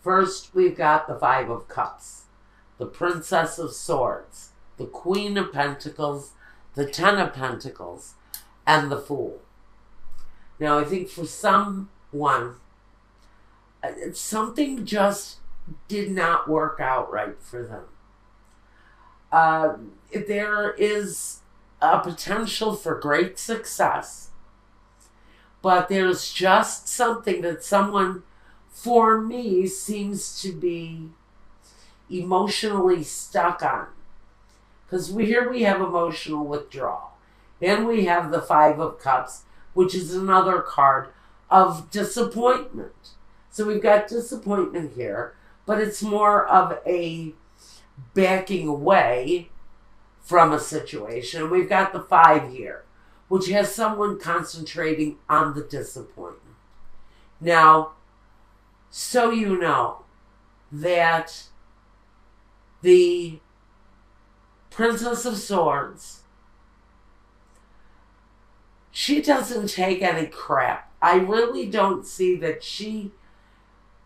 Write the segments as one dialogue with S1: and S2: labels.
S1: First, we've got the Five of Cups, the Princess of Swords, the Queen of Pentacles, the Ten of Pentacles, and the Fool. Now, I think for someone, something just did not work out right for them. There is a potential for great success, but there's just something that someone, for me, seems to be emotionally stuck on. Because here we have emotional withdrawal. Then we have the Five of Cups, which is another card of disappointment. So we've got disappointment here, but it's more of a backing away from a situation. We've got the Five here, which has someone concentrating on the disappointment. Now, so you know that the Princess of Swords, she doesn't take any crap. I really don't see that she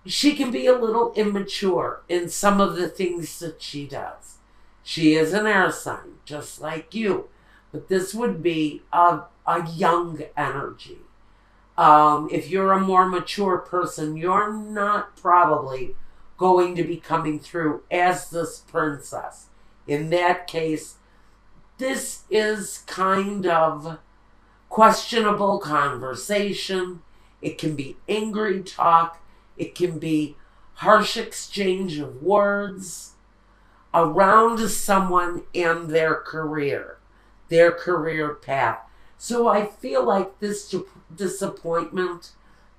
S1: can be a little immature in some of the things that she does. She is an air sign, just like you. But this would be a young energy. If you're a more mature person, you're not probably going to be coming through as this princess. In that case, this is kind of questionable conversation. It can be angry talk. It can be harsh exchange of words around someone and their career path. So I feel like this disappointment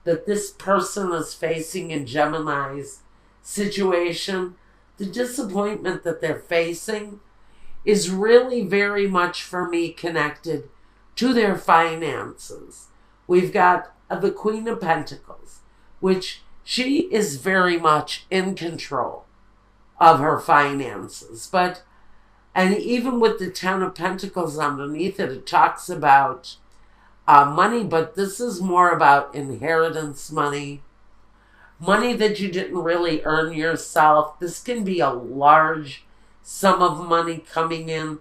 S1: that this person is facing in Gemini's situation, the disappointment that they're facing is really very much for me connected to their finances. We've got the Queen of Pentacles, which she is very much in control of her finances. And even with the Ten of Pentacles underneath it, it talks about money, but this is more about inheritance money, money that you didn't really earn yourself. This can be a large sum of money coming in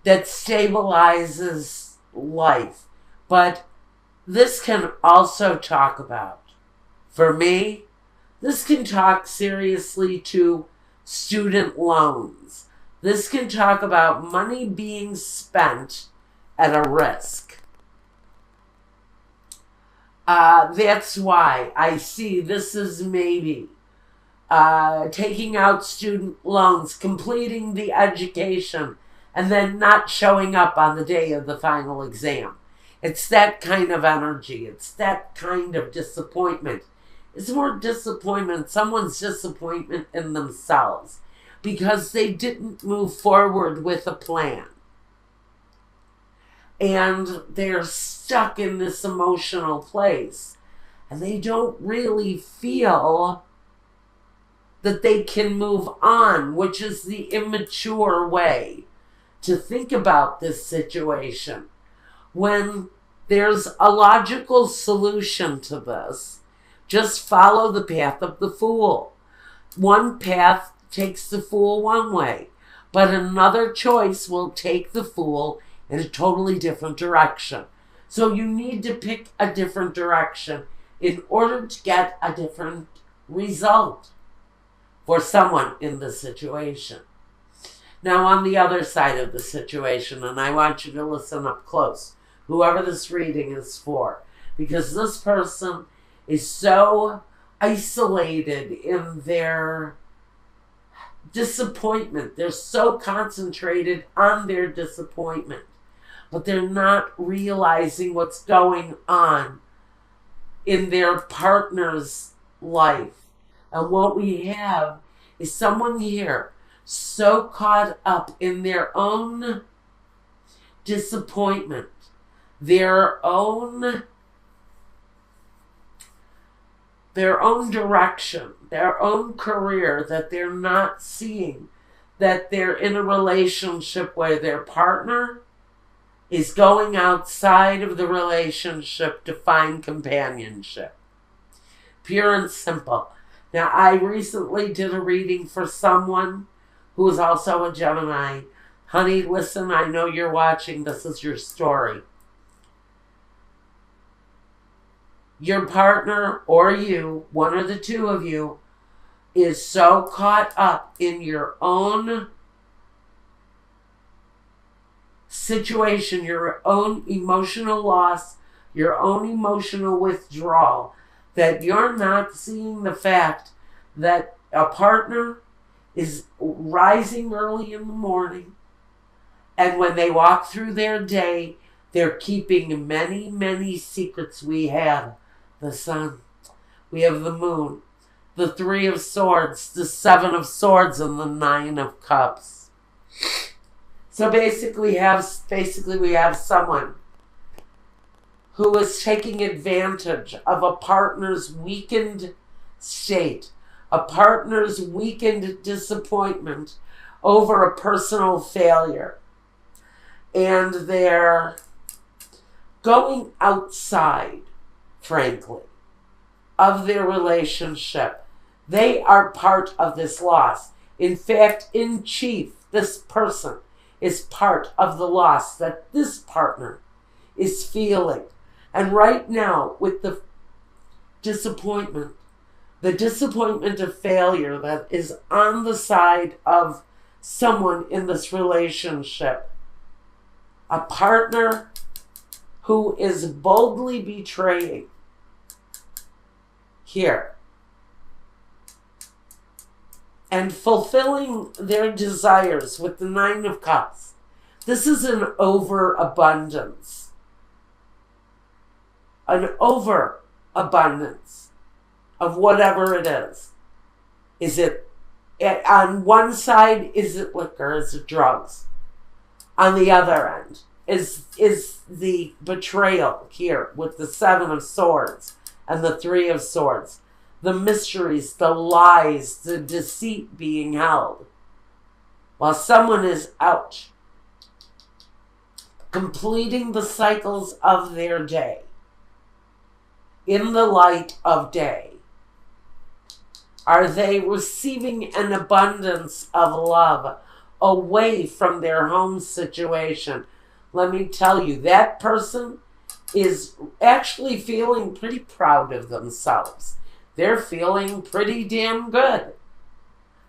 S1: that stabilizes life. But this can also talk about, for me, this can talk seriously to student loans. This can talk about money being spent at a risk. That's why I see this is maybe taking out student loans, completing the education, and then not showing up on the day of the final exam. It's that kind of energy. It's that kind of disappointment. It's more disappointment, someone's disappointment in themselves because they didn't move forward with a plan. And they're stuck in this emotional place. And they don't really feel that they can move on, which is the immature way to think about this situation. When there's a logical solution to this, just follow the path of the Fool. One path takes the Fool one way, but another choice will take the Fool in a totally different direction. So you need to pick a different direction in order to get a different result for someone in the situation. Now, on the other side of the situation, and I want you to listen up close, whoever this reading is for, because this person is so isolated in their disappointment. They're so concentrated on their disappointment, but they're not realizing what's going on in their partner's life. And what we have is someone here so caught up in their own disappointment, their own direction, their own career, that they're not seeing that they're in a relationship where their partner is going outside of the relationship to find companionship. Pure and simple. Now, I recently did a reading for someone who is also a Gemini. Honey, listen, I know you're watching. This is your story. Your partner or you, one or the two of you, is so caught up in your own situation, your own emotional loss, your own emotional withdrawal, that you're not seeing the fact that a partner is rising early in the morning, and when they walk through their day, they're keeping many, many secrets. We have the sun, we have the moon, the Three of Swords, the Seven of Swords, and the Nine of Cups. So basically we have someone who is taking advantage of a partner's weakened state, a partner's weakened disappointment over a personal failure. And they're going outside, frankly, of their relationship. They are part of this loss. In fact, in chief, this person is part of the loss that this partner is feeling. And right now, with the disappointment of failure that is on the side of someone in this relationship, a partner who is boldly betraying here and fulfilling their desires with the Nine of Cups. This is an overabundance. An overabundance of whatever it is. Is it, on one side, is it liquor, is it drugs? On the other end, is the betrayal here with the Seven of Swords and the Three of Swords. The mysteries, the lies, the deceit being held. While someone is out, completing the cycles of their day, in the light of day. Are they receiving an abundance of love away from their home situation? Let me tell you, that person is actually feeling pretty proud of themselves. They're feeling pretty damn good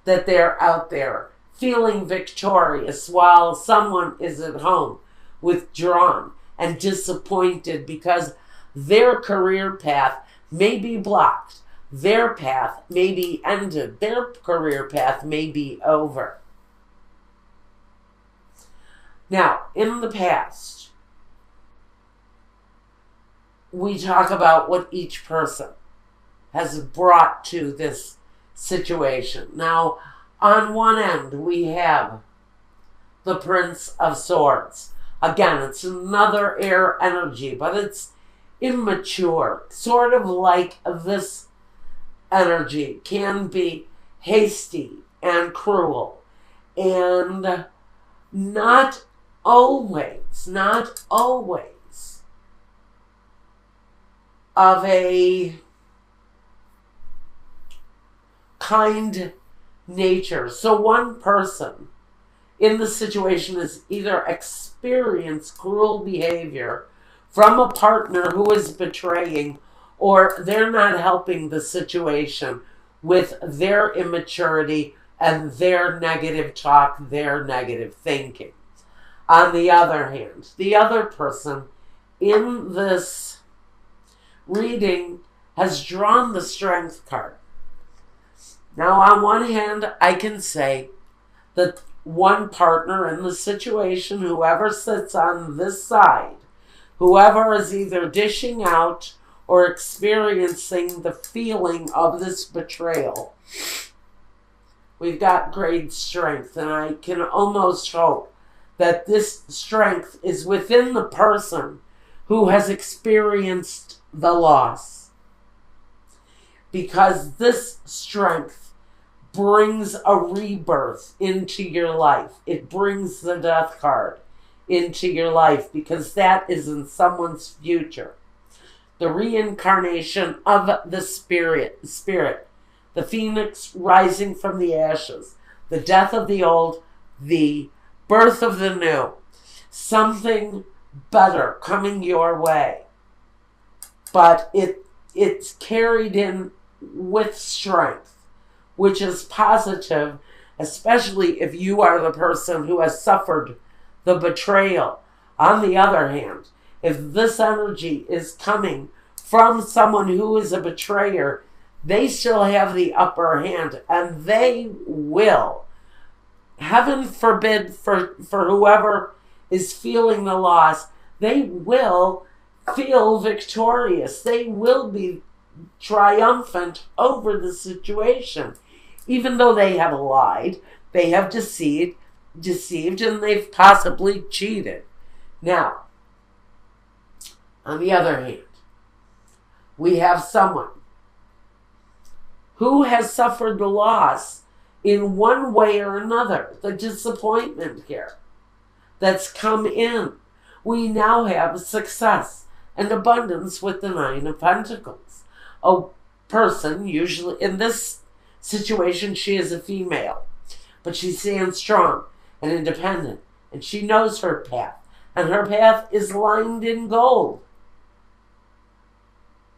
S1: that they're out there feeling victorious while someone is at home withdrawn and disappointed because their career path may be blocked. Their path may be ended. Their career path may be over. Now, in the past, we talk about what each person has brought to this situation. Now, on one end, we have the Prince of Swords. Again, it's another air energy, but it's immature. Sort of like this energy can be hasty and cruel and not always of a kind nature. So one person in the situation is either experience cruel behavior from a partner who is betraying, or they're not helping the situation with their immaturity and their negative talk, their negative thinking. On the other hand, the other person in this reading has drawn the Strength card. Now, on one hand, I can say that one partner in the situation, whoever sits on this side, whoever is either dishing out or experiencing the feeling of this betrayal, we've got great strength, and I can almost hope that this strength is within the person who has experienced the loss. Because this strength brings a rebirth into your life. It brings the Death card into your life because that is in someone's future. The reincarnation of the spirit the phoenix rising from the ashes, the death of the old, the birth of the new, something better coming your way. But it's carried in with strength, which is positive, especially if you are the person who has suffered the betrayal. On the other hand, if this energy is coming from someone who is a betrayer, they still have the upper hand, and they will, heaven forbid for whoever is feeling the loss, they will feel victorious. They will be triumphant over the situation. Even though they have lied, they have deceived, and they've possibly cheated. Now, on the other hand, we have someone who has suffered the loss in one way or another, the disappointment here that's come in. We now have success and abundance with the Nine of Pentacles. A person, usually in this situation, she is a female, but she stands strong and independent, and she knows her path, and her path is lined in gold.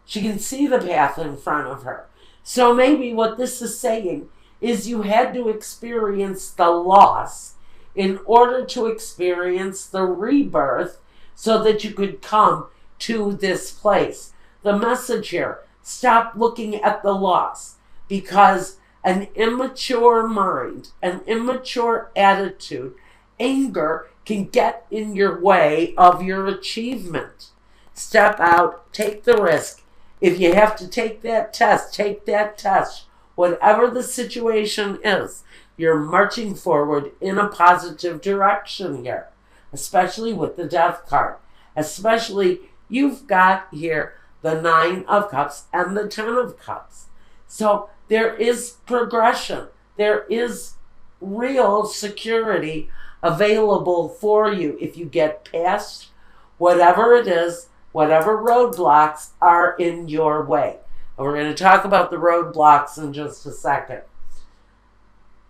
S1: She can see the path in front of her. So maybe what this is saying is you had to experience the loss in order to experience the rebirth so that you could come to this place. The message here, stop looking at the loss, because an immature mind, an immature attitude, anger can get in your way of your achievement. Step out, take the risk. If you have to take that test, take that test. Whatever the situation is, you're marching forward in a positive direction here, especially with the Death card. Especially, you've got here the Nine of Cups and the Ten of Cups. So there is progression. There is real security available for you if you get past whatever it is, whatever roadblocks are in your way. And we're going to talk about the roadblocks in just a second.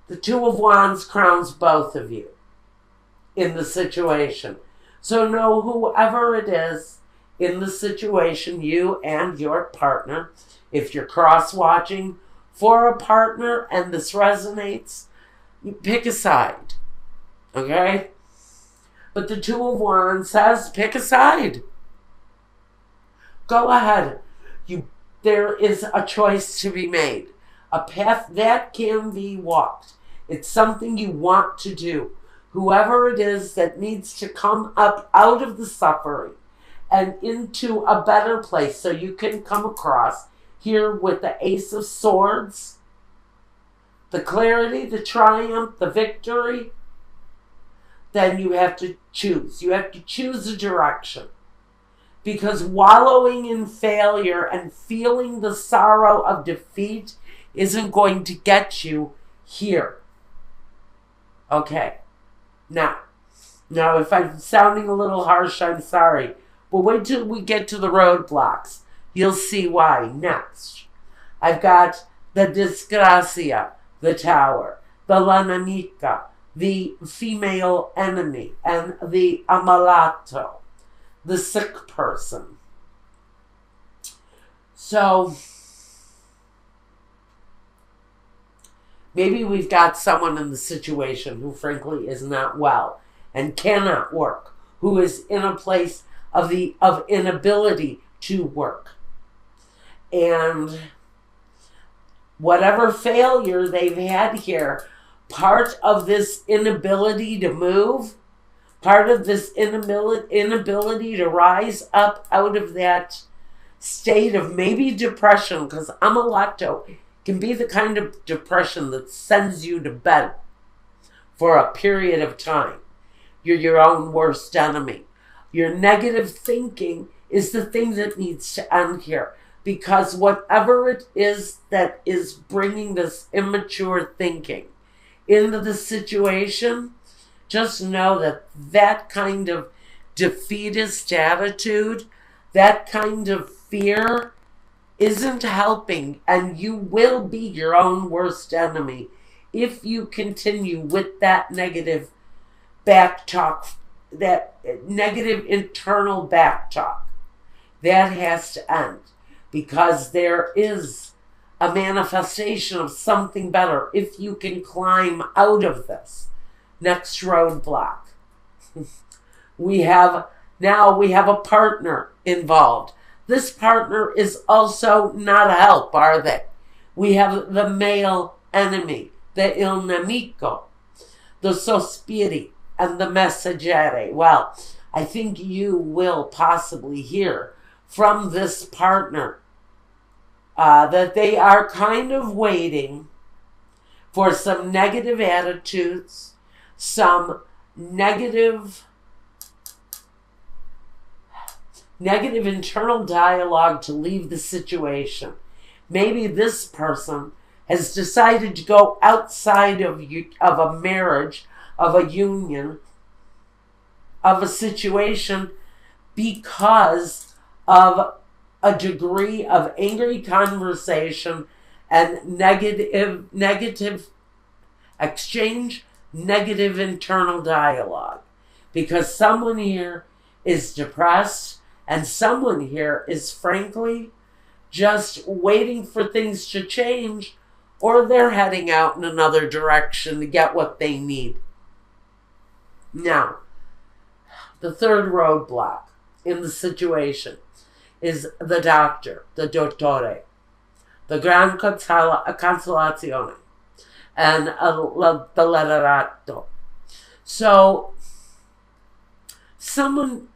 S1: The Two of Wands crowns both of you in the situation. So know whoever it is in the situation, you and your partner, if you're cross-watching for a partner and this resonates, you pick a side. Okay? But the Two of Wands says, pick a side. Go ahead. There is a choice to be made. A path that can be walked. It's something you want to do. Whoever it is that needs to come up out of the suffering and into a better place, so you can come across here with the Ace of Swords, the clarity, the triumph, the victory, then you have to choose. You have to choose a direction. Because wallowing in failure and feeling the sorrow of defeat isn't going to get you here. Okay. Now, if I'm sounding a little harsh, I'm sorry. But wait till we get to the roadblocks. You'll see why. Next, I've got the Disgracia, the Tower, the La Nemica, the female enemy, and the Amalato, the sick person. So maybe we've got someone in the situation who frankly is not well and cannot work, who is in a place of inability to work. And whatever failure they've had here, part of this inability to move, part of this inability to rise up out of that state of maybe depression, because Amalato can be the kind of depression that sends you to bed for a period of time. You're your own worst enemy. Your negative thinking is the thing that needs to end here, because whatever it is that is bringing this immature thinking into the situation, just know that that kind of defeatist attitude, that kind of fear, isn't helping, and you will be your own worst enemy if you continue with that negative back talk, that negative internal back talk. That has to end, because there is a manifestation of something better if you can climb out of this. Next roadblock. we have a partner involved. This partner is also not a help, are they? We have the male enemy, the il nemico, the sospiri, and the messaggere. Well, I think you will possibly hear from this partner that they are kind of waiting for some negative attitudes, some negative internal dialogue to leave the situation. Maybe this person has decided to go outside of a marriage, of a union, of a situation, because of a degree of angry conversation and negative exchange, negative internal dialogue. Because someone here is depressed, and someone here is frankly just waiting for things to change, or they're heading out in another direction to get what they need. Now, the third roadblock in the situation is the doctor, the dottore, the gran consolazione, and the letterato. So, someone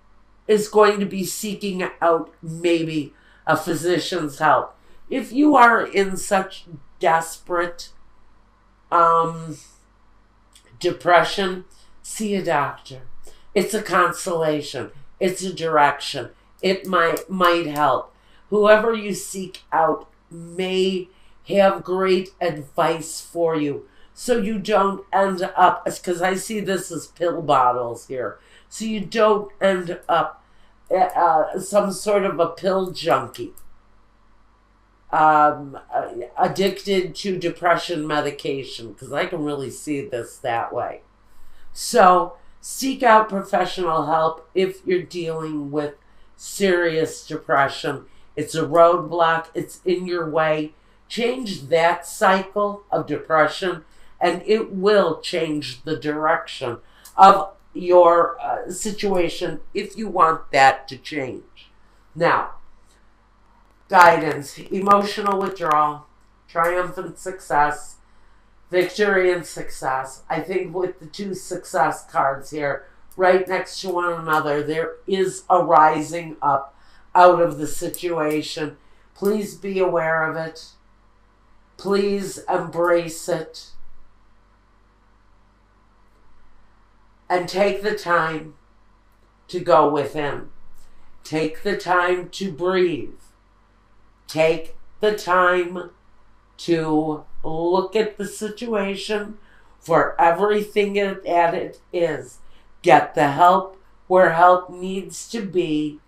S1: is going to be seeking out maybe a physician's help. If you are in such desperate depression, see a doctor. It's a consolation. It's a direction. It might help. Whoever you seek out may have great advice for you, so you don't end up, because I see this as pill bottles here, so you don't end up some sort of a pill junkie, addicted to depression medication, because I can really see this that way. So seek out professional help if you're dealing with serious depression. It's a roadblock. It's in your way. Change that cycle of depression, and it will change the direction of your situation if you want that to change. Now, guidance, emotional withdrawal, triumphant success, victory and success. I think with the two success cards here, right next to one another, there is a rising up out of the situation. Please be aware of it. Please embrace it. And take the time to go within. Take the time to breathe. Take the time to look at the situation for everything that it is. Get the help where help needs to be.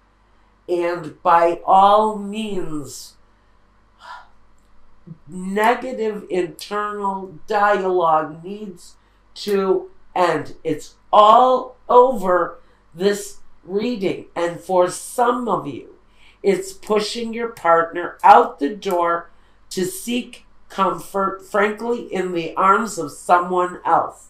S1: And by all means, negative internal dialogue needs to end. It's all over this reading. And for some of you, it's pushing your partner out the door to seek comfort, frankly, in the arms of someone else.